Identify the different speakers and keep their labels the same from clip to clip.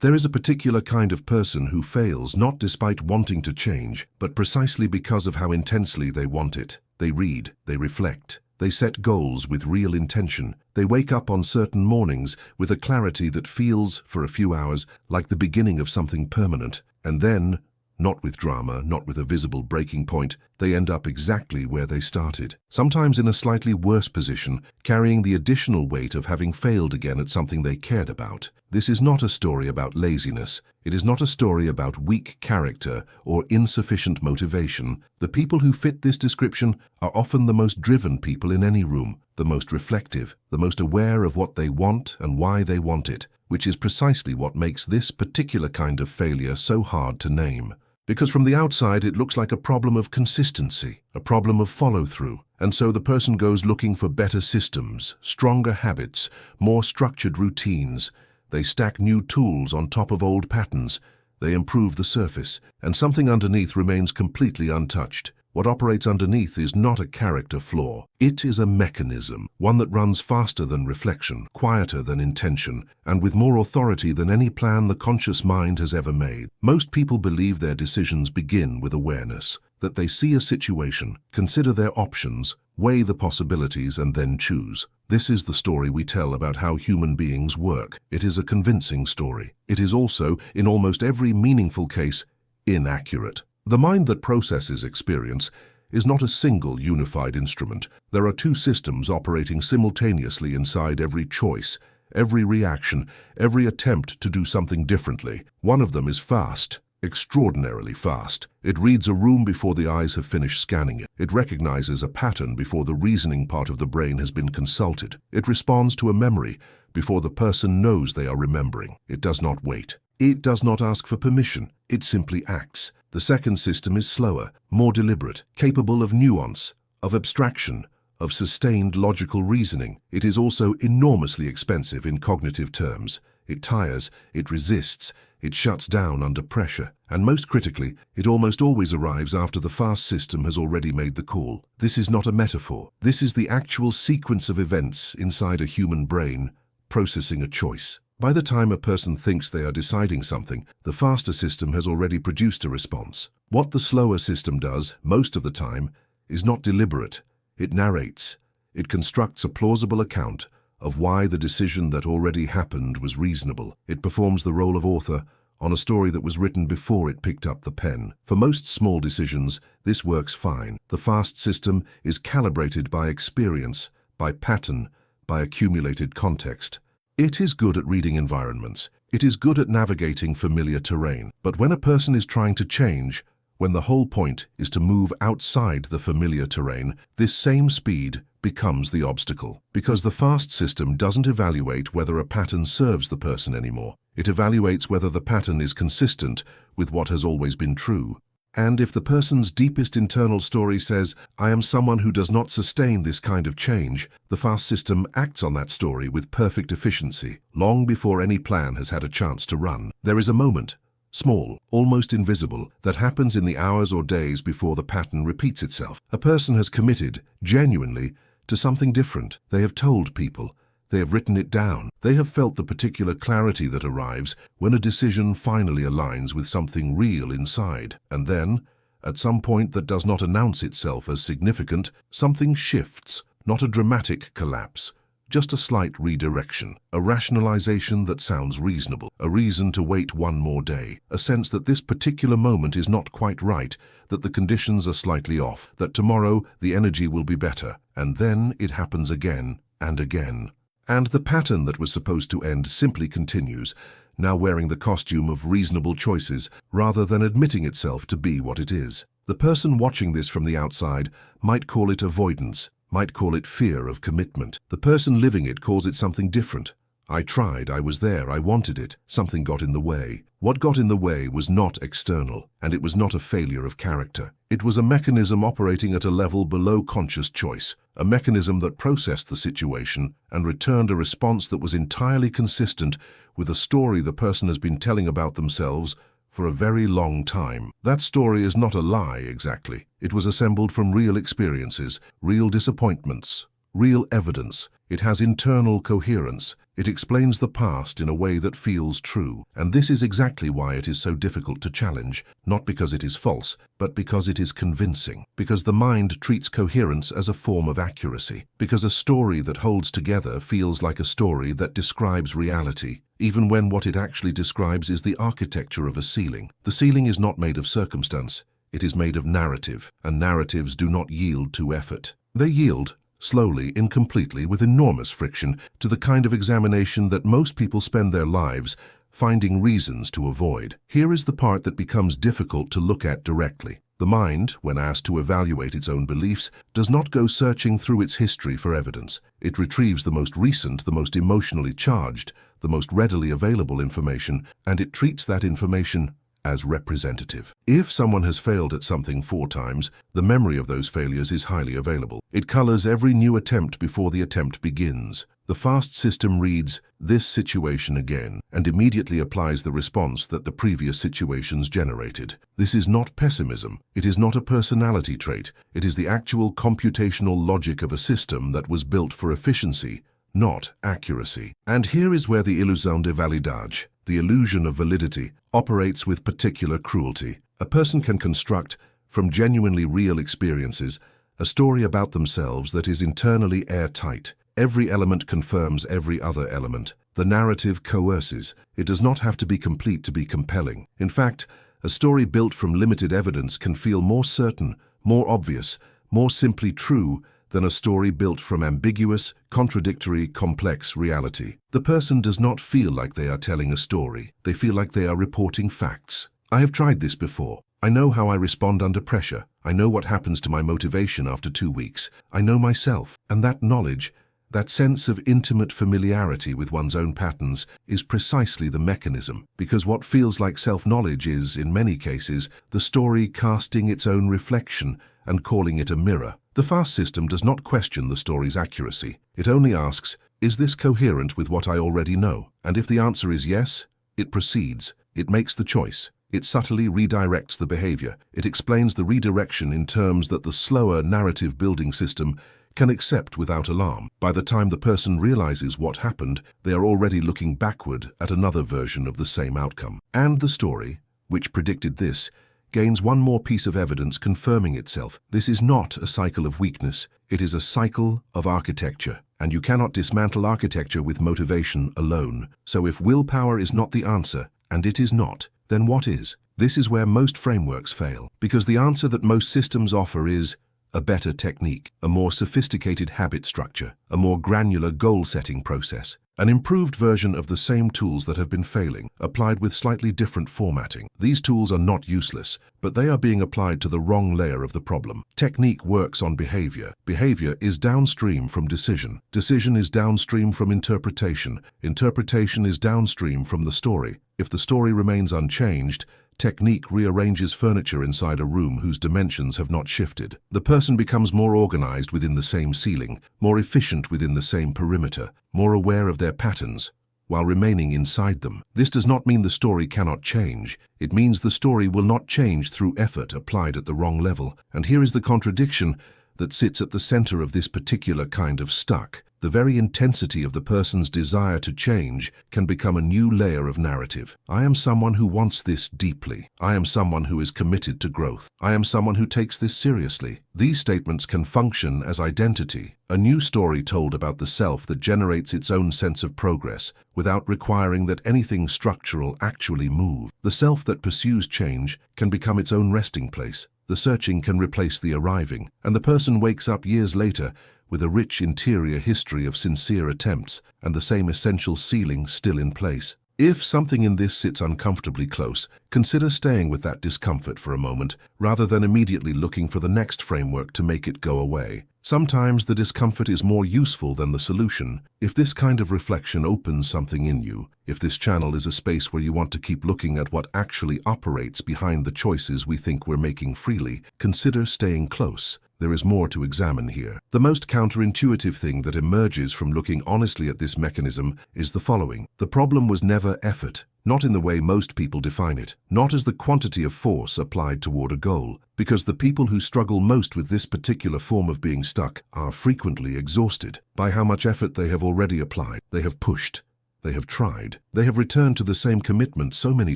Speaker 1: There is a particular kind of person who fails not despite wanting to change, but precisely because of how intensely they want it. They read, they reflect, they set goals with real intention. They wake up on certain mornings with a clarity that feels, for a few hours, like the beginning of something permanent. And then, not with drama, not with a visible breaking point, they end up exactly where they started. Sometimes in a slightly worse position, carrying the additional weight of having failed again at something they cared about. This is not a story about laziness. It is not a story about weak character or insufficient motivation. The people who fit this description are often the most driven people in any room, the most reflective, the most aware of what they want and why they want it, which is precisely what makes this particular kind of failure so hard to name. Because from the outside it looks like a problem of consistency, a problem of follow-through, and so the person goes looking for better systems, stronger habits, more structured routines. They stack new tools on top of old patterns, they improve the surface, and something underneath remains completely untouched. What operates underneath is not a character flaw. It is a mechanism, one that runs faster than reflection, quieter than intention, and with more authority than any plan the conscious mind has ever made. Most people believe their decisions begin with awareness, that they see a situation, consider their options, weigh the possibilities, and then choose. This is the story we tell about how human beings work. It is a convincing story. It is also, in almost every meaningful case, inaccurate. The mind that processes experience is not a single unified instrument. There are two systems operating simultaneously inside every choice, every reaction, every attempt to do something differently. One of them is fast, extraordinarily fast. It reads a room before the eyes have finished scanning it. It recognizes a pattern before the reasoning part of the brain has been consulted. It responds to a memory before the person knows they are remembering. It does not wait. It does not ask for permission. It simply acts. The second system is slower, more deliberate, capable of nuance, of abstraction, of sustained logical reasoning. It is also enormously expensive in cognitive terms. It tires, it resists, it shuts down under pressure, and most critically, it almost always arrives after the fast system has already made the call. This is not a metaphor. This is the actual sequence of events inside a human brain processing a choice. By the time a person thinks they are deciding something, the faster system has already produced a response. What the slower system does, most of the time, is not deliberate. It narrates. It constructs a plausible account of why the decision that already happened was reasonable. It performs the role of author on a story that was written before it picked up the pen. For most small decisions, this works fine. The fast system is calibrated by experience, by pattern, by accumulated context. It is good at reading environments. It is good at navigating familiar terrain. But when a person is trying to change, when the whole point is to move outside the familiar terrain, this same speed becomes the obstacle. Because the fast system doesn't evaluate whether a pattern serves the person anymore. It evaluates whether the pattern is consistent with what has always been true. And if the person's deepest internal story says, "I am someone who does not sustain this kind of change," the fast system acts on that story with perfect efficiency, long before any plan has had a chance to run. There is a moment, small, almost invisible, that happens in the hours or days before the pattern repeats itself. A person has committed, genuinely, to something different. They have told people. They have written it down. They have felt the particular clarity that arrives when a decision finally aligns with something real inside. And then, at some point that does not announce itself as significant, something shifts, not a dramatic collapse, just a slight redirection, a rationalization that sounds reasonable, a reason to wait one more day, a sense that this particular moment is not quite right, that the conditions are slightly off, that tomorrow the energy will be better. And then it happens again and again. And the pattern that was supposed to end simply continues, now wearing the costume of reasonable choices rather than admitting itself to be what it is. The person watching this from the outside might call it avoidance, might call it fear of commitment. The person living it calls it something different. I tried, I was there, I wanted it. Something got in the way. What got in the way was not external, and it was not a failure of character. It was a mechanism operating at a level below conscious choice, a mechanism that processed the situation and returned a response that was entirely consistent with a story the person has been telling about themselves for a very long time. That story is not a lie exactly. It was assembled from real experiences, real disappointments, real evidence. It has internal coherence. It explains the past in a way that feels true. And this is exactly why it is so difficult to challenge, not because it is false, but because it is convincing. Because the mind treats coherence as a form of accuracy. Because a story that holds together feels like a story that describes reality, even when what it actually describes is the architecture of a ceiling. The ceiling is not made of circumstance. It is made of narrative, and narratives do not yield to effort. They yield, slowly, incompletely, with enormous friction, to the kind of examination that most people spend their lives finding reasons to avoid. Here is the part that becomes difficult to look at directly. The mind, when asked to evaluate its own beliefs, does not go searching through its history for evidence. It retrieves the most recent, the most emotionally charged, the most readily available information, and it treats that information as representative. If someone has failed at something 4 times, the memory of those failures is highly available. It colors every new attempt before the attempt begins. The fast system reads, "this situation again," and immediately applies the response that the previous situations generated. This is not pessimism. It is not a personality trait. It is the actual computational logic of a system that was built for efficiency, not accuracy. And here is where the illusion de validage, the illusion of validity, operates with particular cruelty. A person can construct, from genuinely real experiences, a story about themselves that is internally airtight. Every element confirms every other element. The narrative coerces. It does not have to be complete to be compelling. In fact, a story built from limited evidence can feel more certain, more obvious, more simply true than a story built from ambiguous, contradictory, complex reality. The person does not feel like they are telling a story. They feel like they are reporting facts. I have tried this before. I know how I respond under pressure. I know what happens to my motivation after 2 weeks. I know myself. And that knowledge, that sense of intimate familiarity with one's own patterns, is precisely the mechanism. Because what feels like self-knowledge is, in many cases, the story casting its own reflection and calling it a mirror. The fast system does not question the story's accuracy. It only asks, is this coherent with what I already know? And if the answer is yes, it proceeds. It makes the choice. It subtly redirects the behavior. It explains the redirection in terms that the slower narrative building system can accept without alarm. By the time the person realizes what happened, they are already looking backward at another version of the same outcome. And the story, which predicted this, gains one more piece of evidence confirming itself. This is not a cycle of weakness. It is a cycle of architecture. And you cannot dismantle architecture with motivation alone. So if willpower is not the answer, and it is not, then what is? This is where most frameworks fail. Because the answer that most systems offer is a better technique, a more sophisticated habit structure, a more granular goal-setting process, an improved version of the same tools that have been failing, applied with slightly different formatting. These tools are not useless, but they are being applied to the wrong layer of the problem. Technique works on behavior. Behavior is downstream from decision. Decision is downstream from interpretation. Interpretation is downstream from the story. If the story remains unchanged, technique rearranges furniture inside a room whose dimensions have not shifted. The person becomes more organized within the same ceiling, more efficient within the same perimeter, more aware of their patterns, while remaining inside them. This does not mean the story cannot change. It means the story will not change through effort applied at the wrong level. And here is the contradiction that sits at the center of this particular kind of stuck. The very intensity of the person's desire to change can become a new layer of narrative. I am someone who wants this deeply. I am someone who is committed to growth. I am someone who takes this seriously. These statements can function as identity, a new story told about the self that generates its own sense of progress without requiring that anything structural actually move. The self that pursues change can become its own resting place. The searching can replace the arriving, and the person wakes up years later with a rich interior history of sincere attempts and the same essential ceiling still in place. If something in this sits uncomfortably close, consider staying with that discomfort for a moment rather than immediately looking for the next framework to make it go away. Sometimes the discomfort is more useful than the solution. If this kind of reflection opens something in you, if this channel is a space where you want to keep looking at what actually operates behind the choices we think we're making freely, consider staying close. there is more to examine here. The most counterintuitive thing that emerges from looking honestly at this mechanism is the following. The problem was never effort, not in the way most people define it, not as the quantity of force applied toward a goal, because the people who struggle most with this particular form of being stuck are frequently exhausted by how much effort they have already applied. They have pushed. They have tried. They have returned to the same commitment so many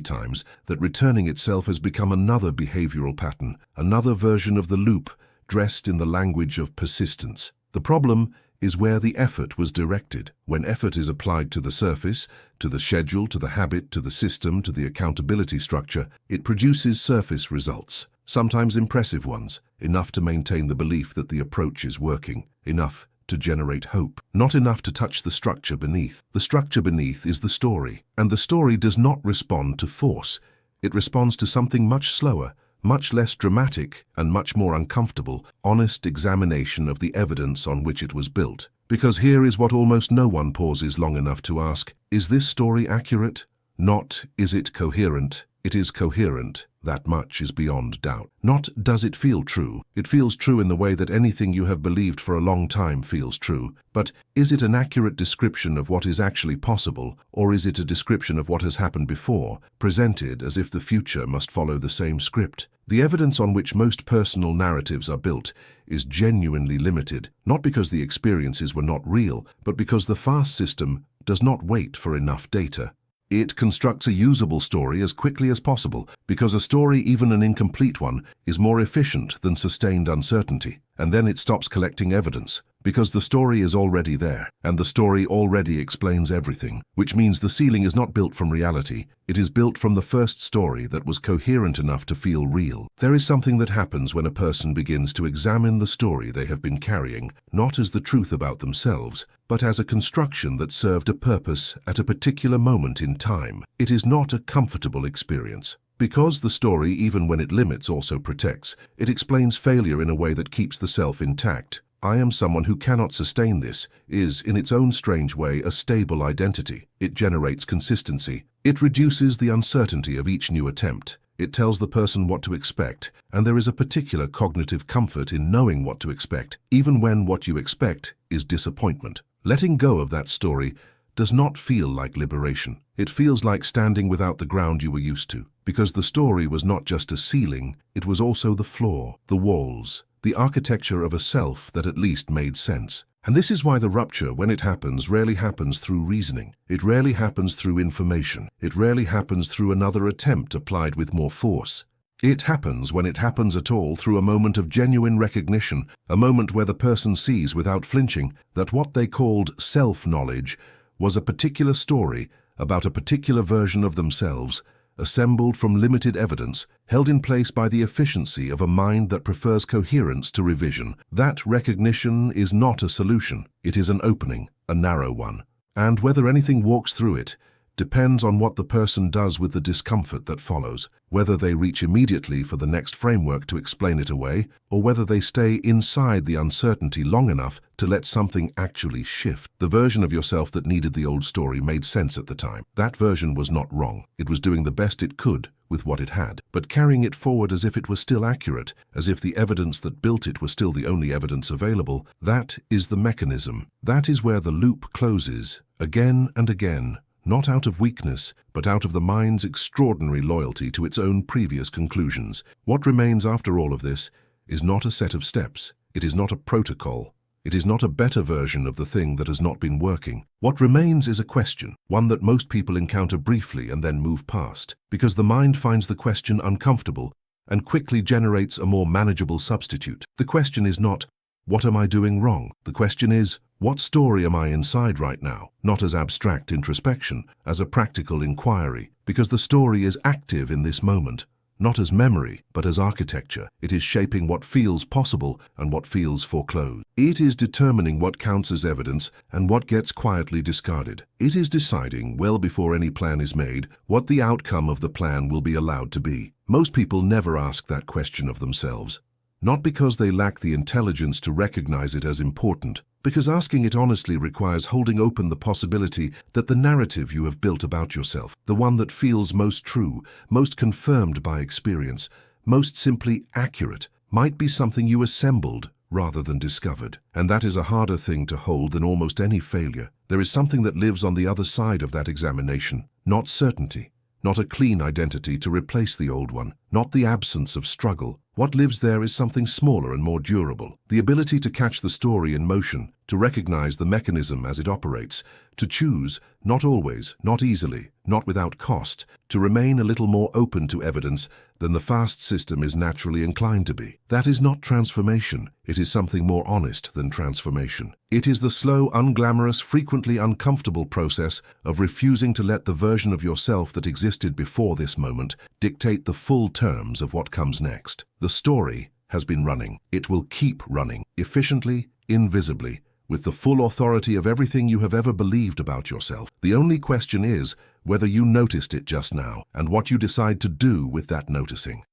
Speaker 1: times that returning itself has become another behavioral pattern, another version of the loop, dressed in the language of persistence. The problem is where the effort was directed. When effort is applied to the surface, to the schedule, to the habit, to the system, to the accountability structure, it produces surface results, sometimes impressive ones, enough to maintain the belief that the approach is working, enough to generate hope, not enough to touch the structure beneath. The structure beneath is the story, and the story does not respond to force. It responds to something much slower, much less dramatic, and much more uncomfortable, honest examination of the evidence on which it was built. Because here is what almost no one pauses long enough to ask: is this story accurate? Not, is it coherent? It is coherent. That much is beyond doubt. Not, does it feel true? It feels true in the way that anything you have believed for a long time feels true. But is it an accurate description of what is actually possible, or is it a description of what has happened before, presented as if the future must follow the same script? The evidence on which most personal narratives are built is genuinely limited, not because the experiences were not real, but because the fast system does not wait for enough data. It constructs a usable story as quickly as possible, because a story, even an incomplete one, is more efficient than sustained uncertainty. And then it stops collecting evidence, because the story is already there, and the story already explains everything, which means the ceiling is not built from reality. It is built from the first story that was coherent enough to feel real. There is something that happens when a person begins to examine the story they have been carrying, not as the truth about themselves, but as a construction that served a purpose at a particular moment in time. It is not a comfortable experience. Because the story, even when it limits, also protects, it explains failure in a way that keeps the self intact. I am someone who cannot sustain this is, in its own strange way, a stable identity. It generates consistency. It reduces the uncertainty of each new attempt. It tells the person what to expect, and there is a particular cognitive comfort in knowing what to expect, even when what you expect is disappointment. Letting go of that story does not feel like liberation. It feels like standing without the ground you were used to, because the story was not just a ceiling, it was also the floor, the walls, the architecture of a self that at least made sense. And this is why the rupture, when it happens, rarely happens through reasoning. It rarely happens through information. It rarely happens through another attempt applied with more force. It happens, when it happens at all, through a moment of genuine recognition, a moment where the person sees without flinching that what they called self-knowledge was a particular story about a particular version of themselves, assembled from limited evidence, held in place by the efficiency of a mind that prefers coherence to revision. That recognition is not a solution. It is an opening, a narrow one. And whether anything walks through it depends on what the person does with the discomfort that follows, whether they reach immediately for the next framework to explain it away, or whether they stay inside the uncertainty long enough to let something actually shift. The version of yourself that needed the old story made sense at the time. That version was not wrong. It was doing the best it could with what it had, but carrying it forward as if it were still accurate, as if the evidence that built it was still the only evidence available. That is the mechanism. That is where the loop closes, again and again. Not out of weakness, but out of the mind's extraordinary loyalty to its own previous conclusions. What remains after all of this is not a set of steps. It is not a protocol. It is not a better version of the thing that has not been working. What remains is a question, one that most people encounter briefly and then move past, because the mind finds the question uncomfortable and quickly generates a more manageable substitute. The question is not, what am I doing wrong? The question is, what story am I inside right now? Not as abstract introspection, as a practical inquiry, because the story is active in this moment, not as memory, but as architecture. It is shaping what feels possible and what feels foreclosed. It is determining what counts as evidence and what gets quietly discarded. It is deciding, well before any plan is made, what the outcome of the plan will be allowed to be. Most people never ask that question of themselves. Not because they lack the intelligence to recognize it as important, because asking it honestly requires holding open the possibility that the narrative you have built about yourself, the one that feels most true, most confirmed by experience, most simply accurate, might be something you assembled rather than discovered. And that is a harder thing to hold than almost any failure. There is something that lives on the other side of that examination, not certainty, not a clean identity to replace the old one, not the absence of struggle. What lives there is something smaller and more durable. The ability to catch the story in motion, to recognize the mechanism as it operates, to choose, not always, not easily, not without cost, to remain a little more open to evidence than the fast system is naturally inclined to be. That is not transformation. It is something more honest than transformation. It is the slow, unglamorous, frequently uncomfortable process of refusing to let the version of yourself that existed before this moment dictate the full terms of what comes next. The story has been running. It will keep running, efficiently, invisibly, with the full authority of everything you have ever believed about yourself. The only question is whether you noticed it just now and what you decide to do with that noticing.